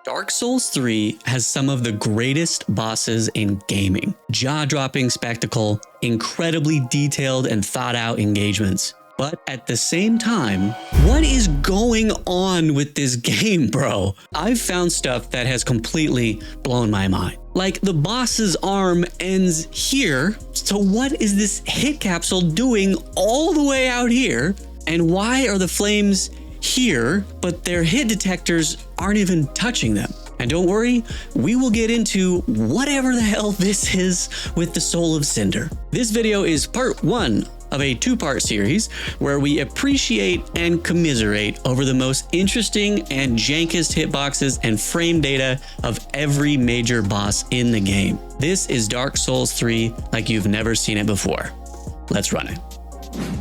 Dark Souls 3 has some of the greatest bosses in gaming. Jaw-dropping spectacle, incredibly detailed and thought-out engagements. But at the same time, what is going on with this game, bro? I've found stuff that has completely blown my mind. Like, the boss's arm ends here, so what is this hit capsule doing all the way out here? And why are the flames here, but their hit detectors aren't even touching them? And don't worry, we will get into whatever the hell this is with the Soul of Cinder. This video is part 1 of a 2-part series where we appreciate and commiserate over the most interesting and jankest hitboxes and frame data of every major boss in the game. This is Dark Souls 3 like you've never seen it before. Let's run it.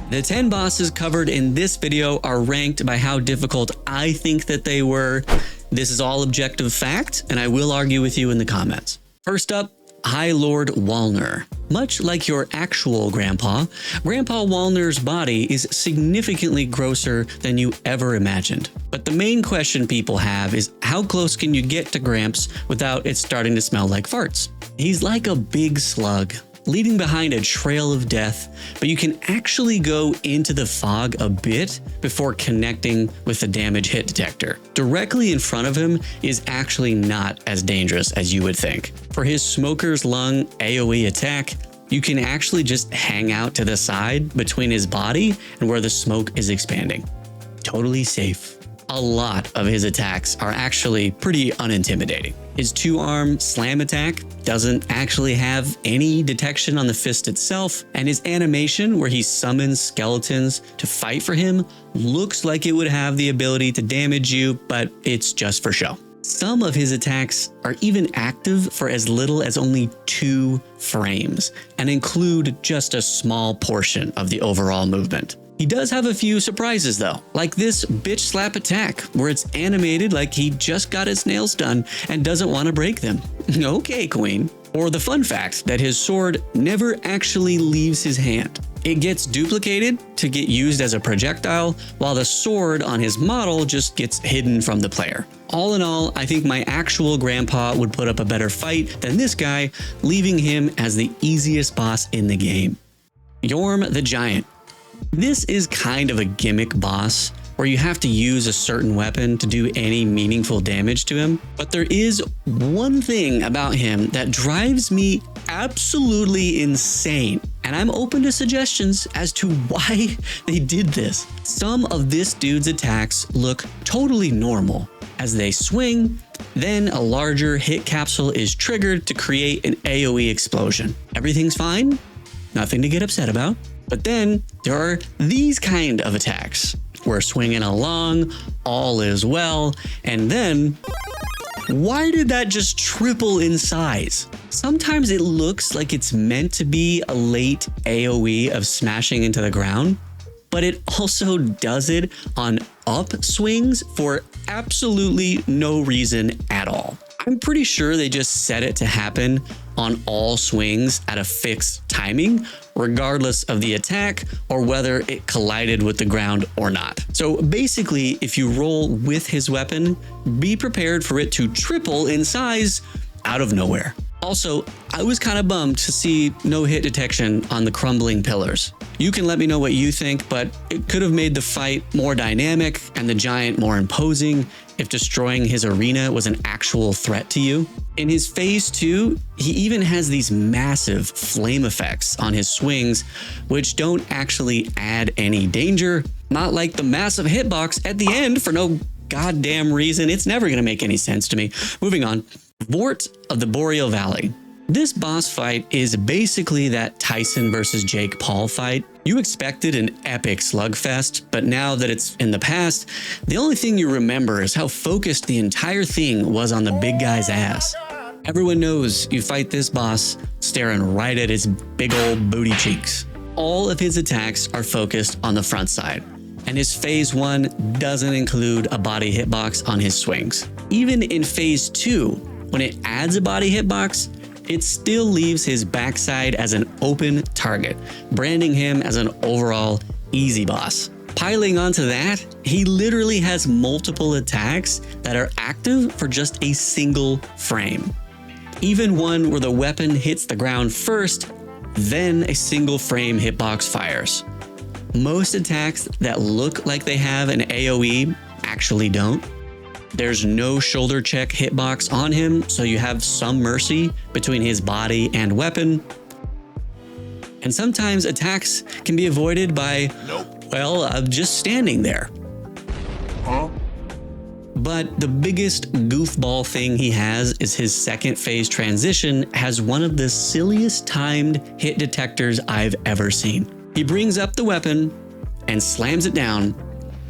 The 10 bosses covered in this video are ranked by how difficult I think that they were. This is all objective fact, and I will argue with you in the comments. First up, High Lord Wolnir. Much like your actual grandpa, Grandpa Wolnir's body is significantly grosser than you ever imagined. But the main question people have is how close can you get to Gramps without it starting to smell like farts? He's like a big slug, leaving behind a trail of death, but you can actually go into the fog a bit before connecting with the damage hit detector. Directly in front of him is actually not as dangerous as you would think. For his Smoker's Lung AoE attack, you can actually just hang out to the side between his body and where the smoke is expanding. Totally safe. A lot of his attacks are actually pretty unintimidating. His 2-arm slam attack doesn't actually have any detection on the fist itself, and his animation where he summons skeletons to fight for him looks like it would have the ability to damage you, but it's just for show. Some of his attacks are even active for as little as only 2 frames and include just a small portion of the overall movement. He does have a few surprises though, like this bitch slap attack where it's animated like he just got his nails done and doesn't want to break them. Okay, queen. Or the fun fact that his sword never actually leaves his hand. It gets duplicated to get used as a projectile, while the sword on his model just gets hidden from the player. All in all, I think my actual grandpa would put up a better fight than this guy, leaving him as the easiest boss in the game. Yhorm the Giant. This is kind of a gimmick boss where you have to use a certain weapon to do any meaningful damage to him. But there is one thing about him that drives me absolutely insane, and I'm open to suggestions as to why they did this. Some of this dude's attacks look totally normal. As they swing, then a larger hit capsule is triggered to create an AoE explosion. Everything's fine, nothing to get upset about. But then there are these kind of attacks. We're swinging along, all is well, and then why did that just triple in size? Sometimes it looks like it's meant to be a late AoE of smashing into the ground, but it also does it on upswings for absolutely no reason at all. I'm pretty sure they just set it to happen on all swings at a fixed timing, regardless of the attack or whether it collided with the ground or not. So basically, if you roll with his weapon, be prepared for it to triple in size out of nowhere. Also, I was kind of bummed to see no hit detection on the crumbling pillars. You can let me know what you think, but it could have made the fight more dynamic and the giant more imposing if destroying his arena was an actual threat to you. In his phase 2, he even has these massive flame effects on his swings, which don't actually add any danger, not like the massive hitbox at the end for no goddamn reason. It's never going to make any sense to me. Moving on. Vordt of the Boreal Valley. This boss fight is basically that Tyson versus Jake Paul fight. You expected an epic slugfest, but now that it's in the past, the only thing you remember is how focused the entire thing was on the big guy's ass. Everyone knows you fight this boss staring right at his big old booty cheeks. All of his attacks are focused on the front side, and his phase 1 doesn't include a body hitbox on his swings. Even in phase 2, when it adds a body hitbox, it still leaves his backside as an open target, branding him as an overall easy boss. Piling onto that, he literally has multiple attacks that are active for just a single frame. Even one where the weapon hits the ground first, then a single frame hitbox fires. Most attacks that look like they have an AoE actually don't. There's no shoulder check hitbox on him, so you have some mercy between his body and weapon. And sometimes attacks can be avoided by, just standing there. Huh? But the biggest goofball thing he has is his second phase transition has one of the silliest timed hit detectors I've ever seen. He brings up the weapon and slams it down,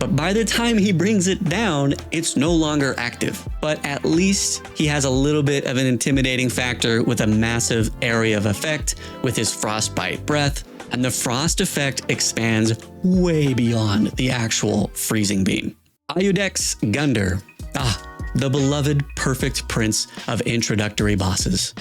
but by the time he brings it down, it's no longer active. But at least he has a little bit of an intimidating factor with a massive area of effect with his frostbite breath, and the frost effect expands way beyond the actual freezing beam. Iudex Gundyr, the beloved perfect prince of introductory bosses.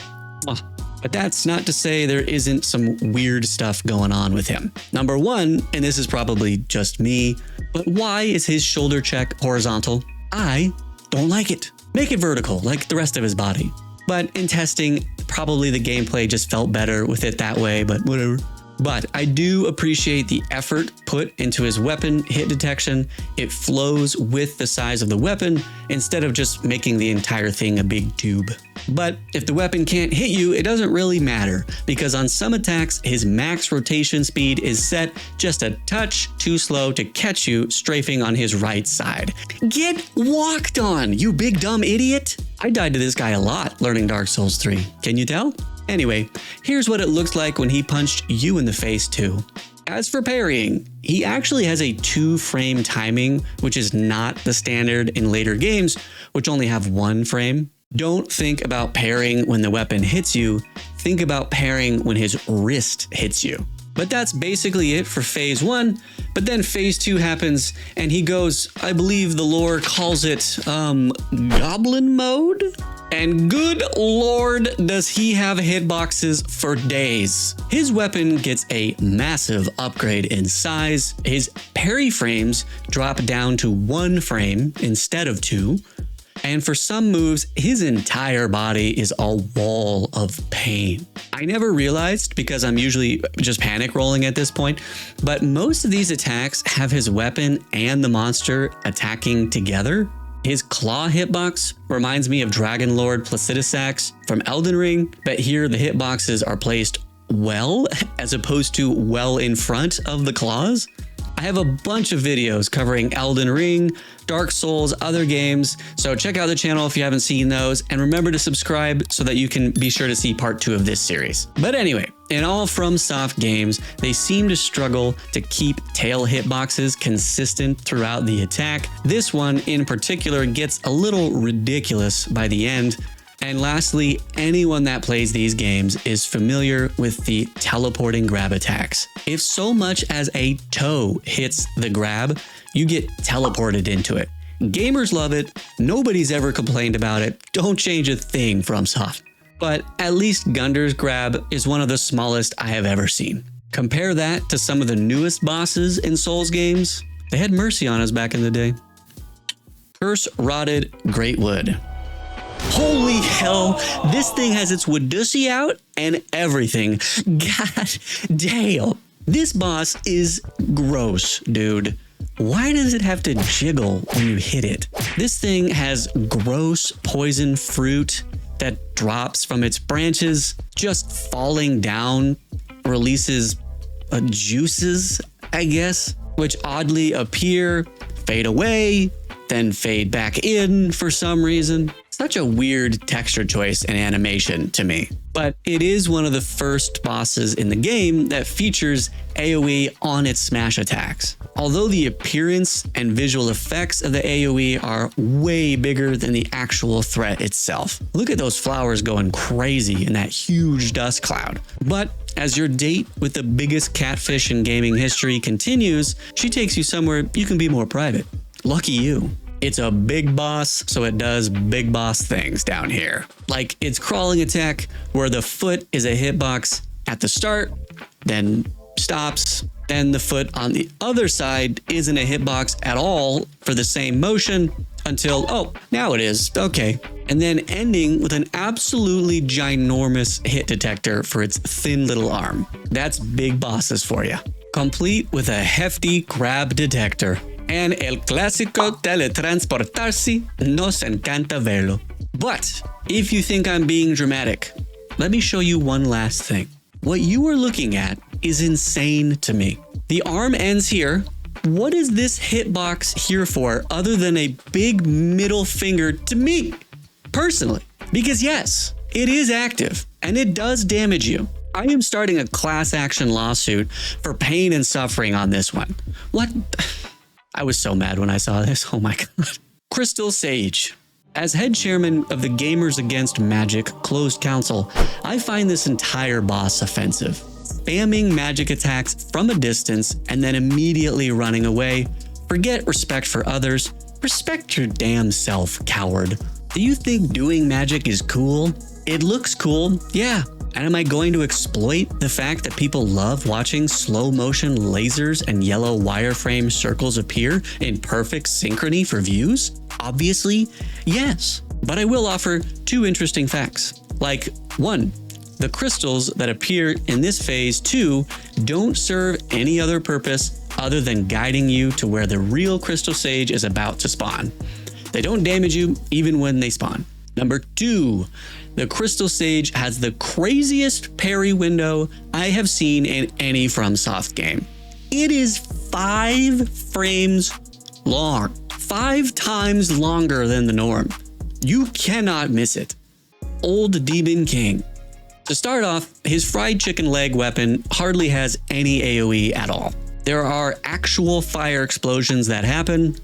But that's not to say there isn't some weird stuff going on with him. Number one, and this is probably just me, but why is his shoulder check horizontal? I don't like it. Make it vertical, like the rest of his body. But in testing, probably the gameplay just felt better with it that way, but whatever. But I do appreciate the effort put into his weapon hit detection. It flows with the size of the weapon instead of just making the entire thing a big tube. But if the weapon can't hit you, it doesn't really matter, because on some attacks, his max rotation speed is set just a touch too slow to catch you strafing on his right side. Get walked on, you big dumb idiot! I died to this guy a lot learning Dark Souls 3. Can you tell? Anyway, here's what it looks like when he punched you in the face too. As for parrying, he actually has a 2-frame timing, which is not the standard in later games, which only have 1 frame. Don't think about parrying when the weapon hits you, think about parrying when his wrist hits you. But that's basically it for phase 1, but then phase 2 happens and he goes, I believe the lore calls it, goblin mode? And good lord, does he have hitboxes for days. His weapon gets a massive upgrade in size. His parry frames drop down to 1 frame instead of 2. And for some moves, his entire body is a wall of pain. I never realized, because I'm usually just panic rolling at this point, but most of these attacks have his weapon and the monster attacking together. His claw hitbox reminds me of Dragon Lord Placidusax from Elden Ring, but here the hitboxes are placed well, as opposed to well in front of the claws. I have a bunch of videos covering Elden Ring, Dark Souls, other games, so check out the channel if you haven't seen those, and remember to subscribe so that you can be sure to see part 2 of this series. But anyway, in all FromSoft games, they seem to struggle to keep tail hitboxes consistent throughout the attack. This one in particular gets a little ridiculous by the end. And lastly, anyone that plays these games is familiar with the teleporting grab attacks. If so much as a toe hits the grab, you get teleported into it. Gamers love it. Nobody's ever complained about it. Don't change a thing, FromSoft. But at least Gundyr's grab is one of the smallest I have ever seen. Compare that to some of the newest bosses in Souls games. They had mercy on us back in the day. Curse-rotted Greatwood. Holy hell, this thing has its Woodussy out and everything. God damn. This boss is gross, dude. Why does it have to jiggle when you hit it? This thing has gross poison fruit that drops from its branches, just falling down, releases juices, I guess, which oddly appear, fade away, then fade back in for some reason. Such a weird texture choice and animation to me. But it is one of the first bosses in the game that features AoE on its smash attacks. Although the appearance and visual effects of the AoE are way bigger than the actual threat itself. Look at those flowers going crazy in that huge dust cloud. But as your date with the biggest catfish in gaming history continues, she takes you somewhere you can be more private. Lucky you. It's a big boss, so it does big boss things down here. Like its crawling attack, where the foot is a hitbox at the start, then stops, Then the foot on the other side isn't a hitbox at all for the same motion until, oh, now it is, okay. And then ending with an absolutely ginormous hit detector for its thin little arm. That's big bosses for you. Complete with a hefty grab detector. And el clásico teletransportarse, nos encanta verlo. But if you think I'm being dramatic, let me show you one last thing. What you are looking at is insane to me. The arm ends here. What is this hitbox here for other than a big middle finger to me, personally? Because yes, it is active and it does damage you. I am starting a class action lawsuit for pain and suffering on this one. What? I was so mad when I saw this. Oh my God. Crystal Sage. As head chairman of the Gamers Against Magic Closed Council, I find this entire boss offensive. Spamming magic attacks from a distance and then immediately running away. Forget respect for others. Respect your damn self, coward. Do you think doing magic is cool? It looks cool, yeah. And am I going to exploit the fact that people love watching slow motion lasers and yellow wireframe circles appear in perfect synchrony for views? Obviously, yes. But I will offer two interesting facts. Like, one, the crystals that appear in this phase 2 don't serve any other purpose other than guiding you to where the real Crystal Sage is about to spawn. They don't damage you even when they spawn. Number 2, the Crystal Sage has the craziest parry window I have seen in any FromSoft game. It is 5 frames long, 5 times longer than the norm. You cannot miss it. Old Demon King. To start off, his fried chicken leg weapon hardly has any AoE at all. There are actual fire explosions that happen,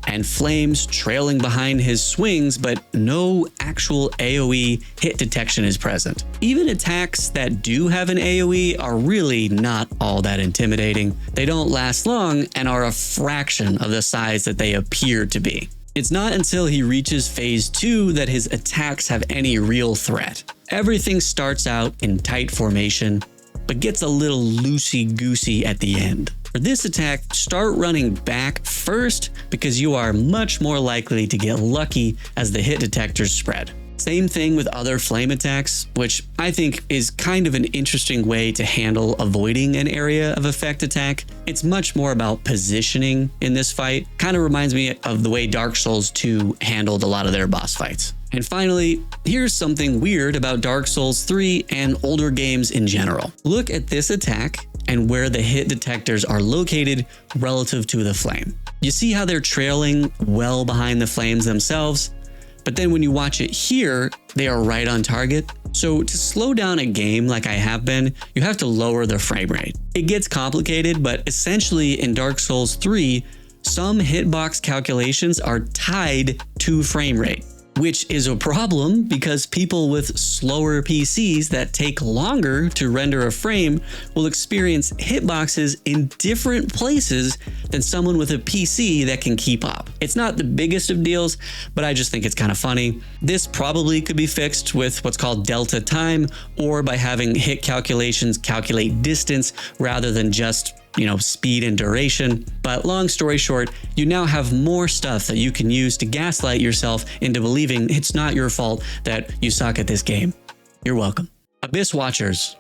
and flames trailing behind his swings, but no actual AoE hit detection is present. Even attacks that do have an AoE are really not all that intimidating. They don't last long and are a fraction of the size that they appear to be. It's not until he reaches phase 2 that his attacks have any real threat. Everything starts out in tight formation, but gets a little loosey-goosey at the end. For this attack, start running back first because you are much more likely to get lucky as the hit detectors spread. Same thing with other flame attacks, which I think is kind of an interesting way to handle avoiding an area of effect attack. It's much more about positioning in this fight. Kind of reminds me of the way Dark Souls 2 handled a lot of their boss fights. And finally, here's something weird about Dark Souls 3 and older games in general. Look at this attack and where the hit detectors are located relative to the flame. You see how they're trailing well behind the flames themselves? But then when you watch it here, they are right on target. So to slow down a game like I have been, you have to lower the frame rate. It gets complicated, but essentially in Dark Souls 3, some hitbox calculations are tied to frame rate, which is a problem because people with slower PCs that take longer to render a frame will experience hitboxes in different places than someone with a PC that can keep up. It's not the biggest of deals, but I just think it's kind of funny. This probably could be fixed with what's called delta time, or by having hit calculations calculate distance rather than just speed and duration. But long story short, you now have more stuff that you can use to gaslight yourself into believing it's not your fault that you suck at this game. You're welcome. Abyss Watchers.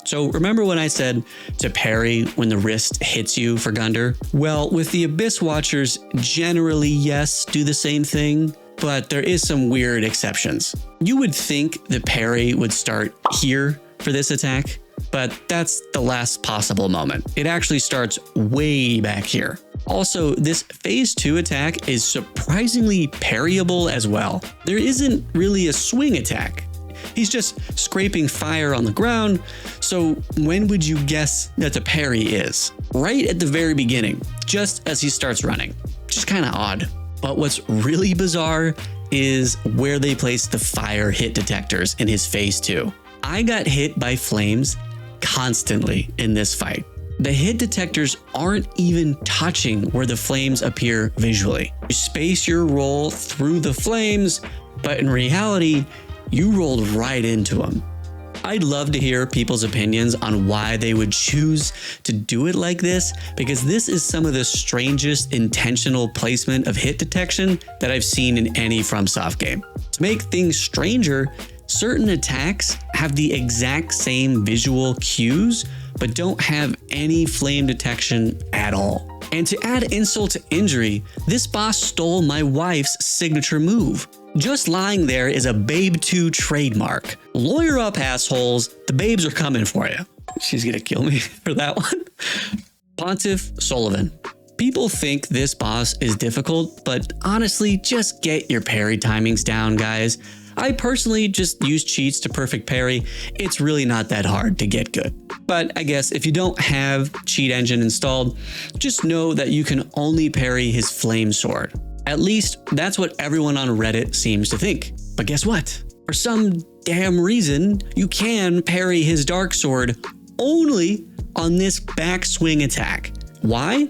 So remember when I said to parry when the wrist hits you for Gundyr? Well, with the Abyss Watchers, generally yes, do the same thing, but there is some weird exceptions. You would think the parry would start here for this attack, but that's the last possible moment. It actually starts way back here. Also, this phase 2 attack is surprisingly parryable as well. There isn't really a swing attack. He's just scraping fire on the ground, so when would you guess that the parry is? Right at the very beginning, just as he starts running. Just kind of odd. But what's really bizarre is where they place the fire hit detectors in his phase 2. I got hit by flames constantly in this fight. The hit detectors aren't even touching where the flames appear visually. You space your roll through the flames, but in reality, you rolled right into them. I'd love to hear people's opinions on why they would choose to do it like this, because this is some of the strangest intentional placement of hit detection that I've seen in any FromSoft game. To make things stranger, certain attacks have the exact same visual cues, but don't have any flame detection at all. And to add insult to injury, this boss stole my wife's signature move. Just lying there is a Babe 2 trademark. Lawyer up, assholes. The babes are coming for you. She's gonna kill me for that one. Pontiff Sulyvahn. People think this boss is difficult, but honestly, just get your parry timings down, guys. I personally just use cheats to perfect parry. It's really not that hard to get good. But I guess if you don't have cheat engine installed, just know that you can only parry his flame sword. At least that's what everyone on Reddit seems to think. But guess what? For some damn reason, you can parry his dark sword only on this backswing attack. Why?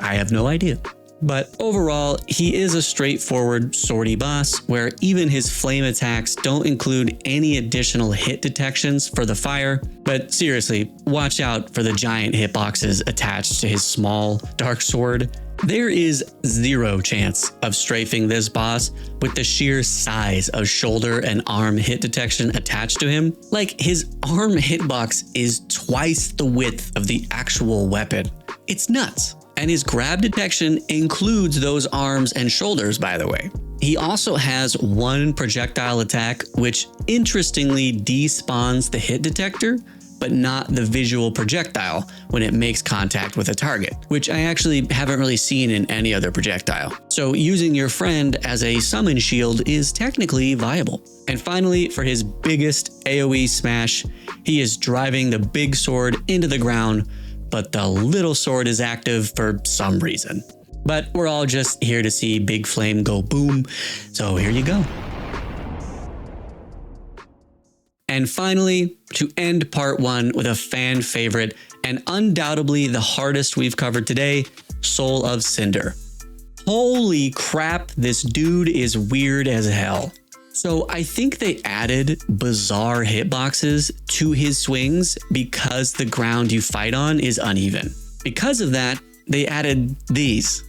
I have no idea. But overall, he is a straightforward swordy boss where even his flame attacks don't include any additional hit detections for the fire. But seriously, watch out for the giant hitboxes attached to his small dark sword. There is zero chance of strafing this boss with the sheer size of shoulder and arm hit detection attached to him. Like, his arm hitbox is twice the width of the actual weapon. It's nuts. And his grab detection includes those arms and shoulders, by the way. He also has one projectile attack, which interestingly despawns the hit detector, but not the visual projectile when it makes contact with a target, which I actually haven't really seen in any other projectile. So using your friend as a summon shield is technically viable. And finally, for his biggest AoE smash, he is driving the big sword into the ground, but the little sword is active for some reason. But we're all just here to see Big Flame go boom, so here you go. And finally, to end part one with a fan favorite and undoubtedly the hardest we've covered today, Soul of Cinder. Holy crap, this dude is weird as hell. So I think they added bizarre hitboxes to his swings because the ground you fight on is uneven. Because of that, they added these.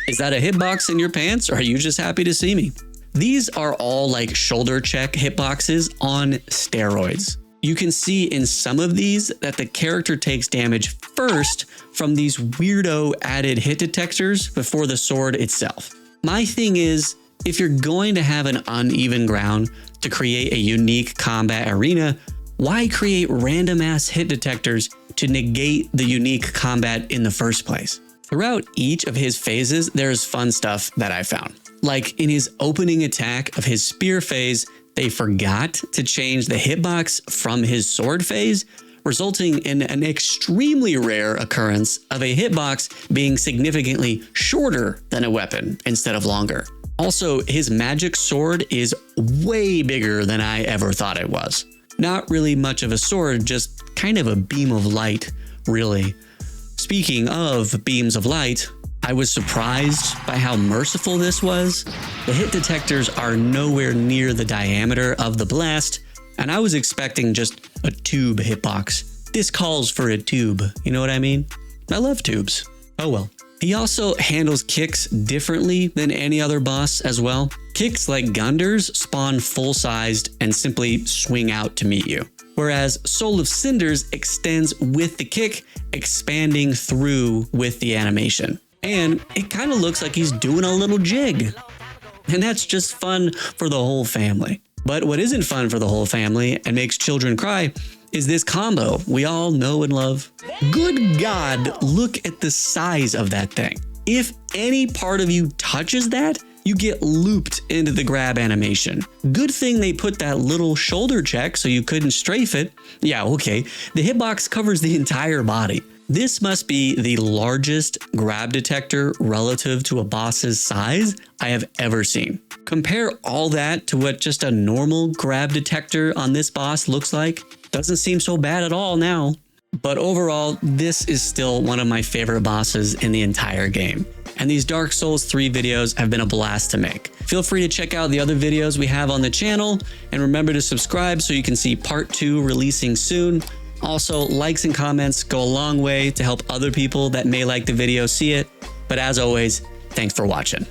Is that a hitbox in your pants, or are you just happy to see me? These are all like shoulder check hitboxes on steroids. You can see in some of these that the character takes damage first from these weirdo added hit detectors before the sword itself. My thing is, if you're going to have an uneven ground to create a unique combat arena, why create random ass hit detectors to negate the unique combat in the first place? Throughout each of his phases, there's fun stuff that I found. Like in his opening attack of his spear phase, they forgot to change the hitbox from his sword phase, resulting in an extremely rare occurrence of a hitbox being significantly shorter than a weapon instead of longer. Also, his magic sword is way bigger than I ever thought it was. Not really much of a sword, just kind of a beam of light, really. Speaking of beams of light, I was surprised by how merciful this was. The hit detectors are nowhere near the diameter of the blast, and I was expecting just a tube hitbox. This calls for a tube, you know what I mean? I love tubes. Oh well. He also handles kicks differently than any other boss as well. Kicks like Gundyr's spawn full-sized and simply swing out to meet you, whereas Soul of Cinder's extends with the kick, expanding through with the animation. And it kind of looks like he's doing a little jig. And that's just fun for the whole family. But what isn't fun for the whole family and makes children cry is this combo we all know and love. Good God, look at the size of that thing. If any part of you touches that, you get looped into the grab animation. Good thing they put that little shoulder check so you couldn't strafe it. Yeah, okay, the hitbox covers the entire body. This must be the largest grab detector relative to a boss's size I have ever seen. Compare all that to what just a normal grab detector on this boss looks like. Doesn't seem so bad at all now. But overall, this is still one of my favorite bosses in the entire game. and these Dark Souls 3 videos have been a blast to make. Feel free to check out the other videos we have on the channel, and remember to subscribe so you can see part 2 releasing soon. Also, likes and comments go a long way to help other people that may like the video see it. But as always, thanks for watching.